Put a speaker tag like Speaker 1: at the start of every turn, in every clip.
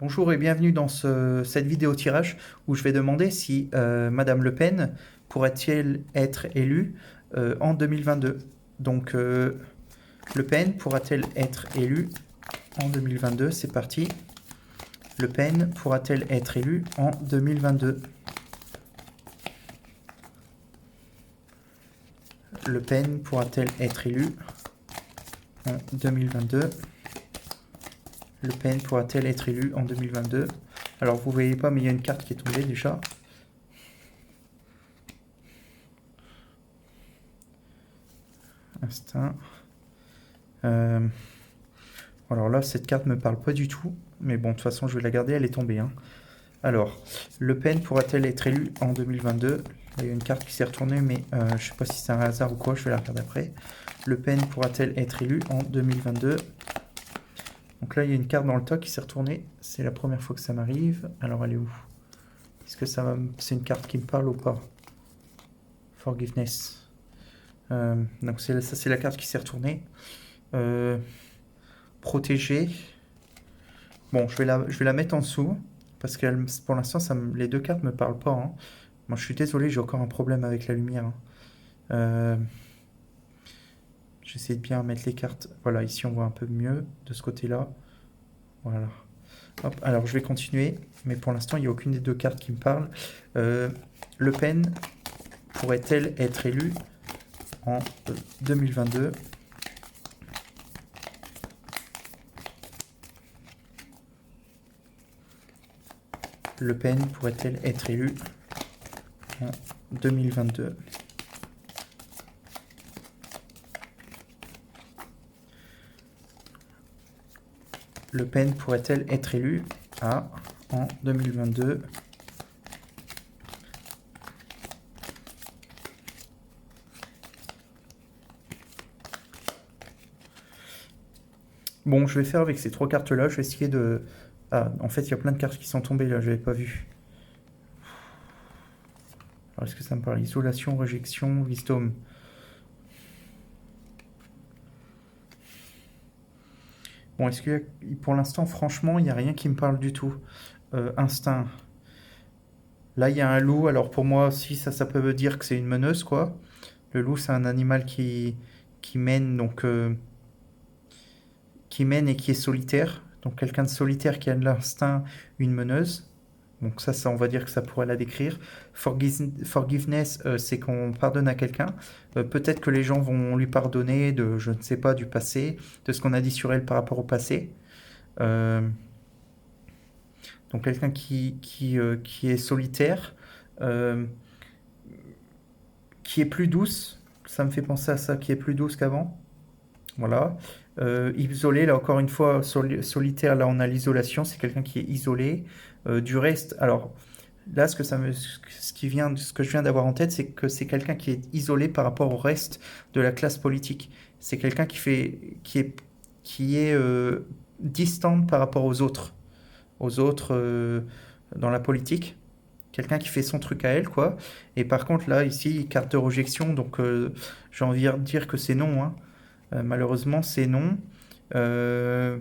Speaker 1: Bonjour et bienvenue dans cette vidéo tirage où je vais demander si Madame Le Pen pourrait-elle être élue en 2022. Donc Le Pen pourra-t-elle être élue en 2022? C'est parti. Le Pen pourra-t-elle être élue en 2022? Le Pen pourra-t-elle être élue en 2022? Le Pen pourra-t-elle être élue en 2022? Alors vous voyez pas, mais il y a une carte qui est tombée déjà. Instinct. Alors là, cette carte me parle pas du tout. Mais bon, de toute façon, je vais la garder, elle est tombée, hein. Alors, Le Pen pourra-t-elle être élue en 2022? Là, il y a une carte qui s'est retournée, mais je sais pas si c'est un hasard ou quoi, je vais la regarder après. Le Pen pourra-t-elle être élue en 2022? Donc là, il y a une carte dans le tas qui s'est retournée. C'est la première fois que ça m'arrive. Alors, elle est où? Est-ce que ça va c'est une carte qui me parle ou pas? Forgiveness. Donc ça, c'est la carte qui s'est retournée. Protéger. Bon, je vais la mettre en dessous. Parce que pour l'instant, les deux cartes me parlent pas, hein. Moi, je suis désolé, j'ai encore un problème avec la lumière, hein. J'essaie de bien mettre les cartes. Voilà, ici, on voit un peu mieux de ce côté-là. Voilà. Hop, alors, je vais continuer. Mais pour l'instant, il n'y a aucune des deux cartes qui me parle. Le Pen pourrait-elle être élue en 2022? Le Pen pourrait-elle être élue en 2022? Le Pen pourrait-elle être élue en 2022? Bon, je vais faire avec ces trois cartes-là. Je vais essayer de... Ah, en fait, il y a plein de cartes qui sont tombées là, je n'avais pas vu. Alors, est-ce que ça me parle? Isolation, réjection, wisdom. Bon, est-ce que pour l'instant, franchement, il n'y a rien qui me parle du tout. Instinct. Là, il y a un loup. Alors, pour moi, si ça peut dire que c'est une meneuse, quoi. Le loup, c'est un animal qui mène, donc... qui mène et qui est solitaire. Donc, quelqu'un de solitaire qui a de l'instinct, une meneuse. Donc ça, on va dire que ça pourrait la décrire. Forgiveness, c'est qu'on pardonne à quelqu'un. Peut-être que les gens vont lui pardonner de, je ne sais pas, du passé, de ce qu'on a dit sur elle par rapport au passé. Euh, donc quelqu'un qui est solitaire, euh, qui est plus douce. Ça me fait penser à ça, qui est plus douce qu'avant. Voilà. Isolé, là encore une fois, solitaire, là on a l'isolation, c'est quelqu'un qui est isolé. Du reste, alors là, ce que je viens d'avoir en tête, c'est que c'est quelqu'un qui est isolé par rapport au reste de la classe politique. C'est quelqu'un qui est distante par rapport aux autres dans la politique. Quelqu'un qui fait son truc à elle, quoi. Et par contre, là, ici, carte de rejection, donc j'ai envie de dire que c'est non, hein. Malheureusement, c'est non. Euh,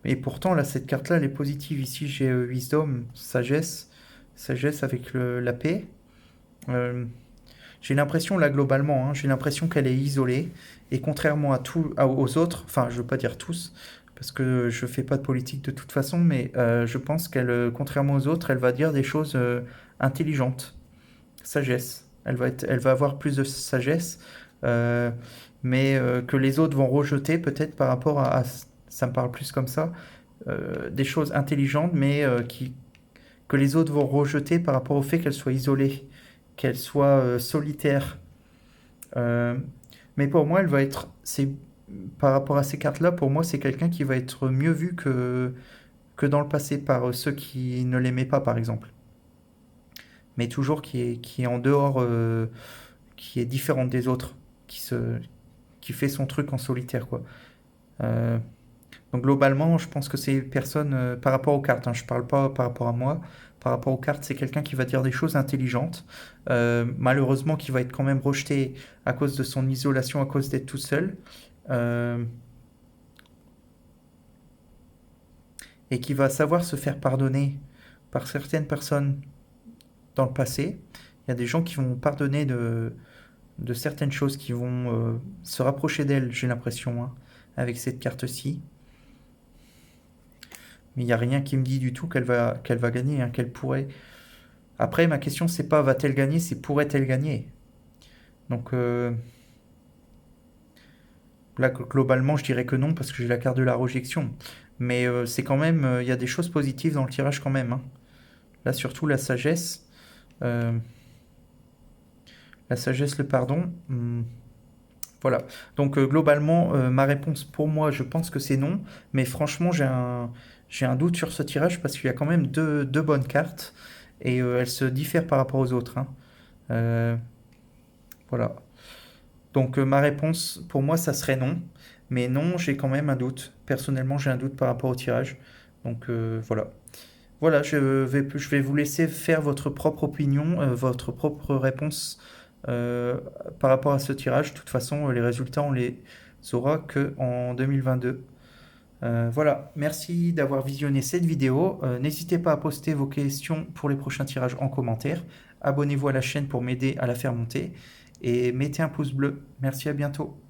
Speaker 1: Et pourtant, là, cette carte-là, elle est positive. Ici, j'ai Wisdom, sagesse, sagesse avec la paix. Euh, j'ai l'impression, là, globalement, hein, j'ai l'impression qu'elle est isolée. Et contrairement aux autres, enfin, je veux pas dire tous, parce que je fais pas de politique de toute façon, mais je pense qu'elle, contrairement aux autres, elle va dire des choses intelligentes. Sagesse. Elle va avoir plus de sagesse, euh, mais que les autres vont rejeter peut-être par rapport ça me parle plus comme ça, des choses intelligentes, mais que les autres vont rejeter par rapport au fait qu'elle soit isolée, qu'elle soit solitaire. Euh, mais pour moi, par rapport à ces cartes-là, pour moi, c'est quelqu'un qui va être mieux vu que dans le passé par ceux qui ne l'aimaient pas, par exemple. Mais toujours qui est en dehors, qui est différente des autres, qui fait son truc en solitaire, quoi. Euh, Donc globalement, je pense que ces personnes, par rapport aux cartes, hein, je ne parle pas par rapport à moi, par rapport aux cartes, c'est quelqu'un qui va dire des choses intelligentes, malheureusement qui va être quand même rejeté à cause de son isolation, à cause d'être tout seul. Euh, et qui va savoir se faire pardonner par certaines personnes dans le passé. Il y a des gens qui vont pardonner de certaines choses, qui vont se rapprocher d'elle, j'ai l'impression, hein, avec cette carte-ci. Mais il n'y a rien qui me dit du tout qu'elle va gagner, hein, qu'elle pourrait. Après, ma question, c'est pas va-t-elle gagner, c'est pourrait-elle gagner. Donc là, globalement, je dirais que non, parce que j'ai la carte de la rejection. Mais c'est quand même, il y a des choses positives dans le tirage quand même, hein. Là, surtout la sagesse. Euh, la sagesse, le pardon. Voilà. Donc globalement, ma réponse pour moi, je pense que c'est non. Mais franchement, j'ai un doute sur ce tirage parce qu'il y a quand même deux bonnes cartes et elles se diffèrent par rapport aux autres, hein. Euh, voilà. Donc ma réponse pour moi, ça serait non. Mais non, j'ai quand même un doute. Personnellement, j'ai un doute par rapport au tirage. Donc voilà. Voilà, je vais vous laisser faire votre propre opinion, votre propre réponse euh, par rapport à ce tirage. De toute façon, les résultats, on les saura que en 2022. Voilà, merci d'avoir visionné cette vidéo. N'hésitez pas à poster vos questions pour les prochains tirages en commentaire. Abonnez-vous à la chaîne pour m'aider à la faire monter. Et mettez un pouce bleu. Merci, à bientôt.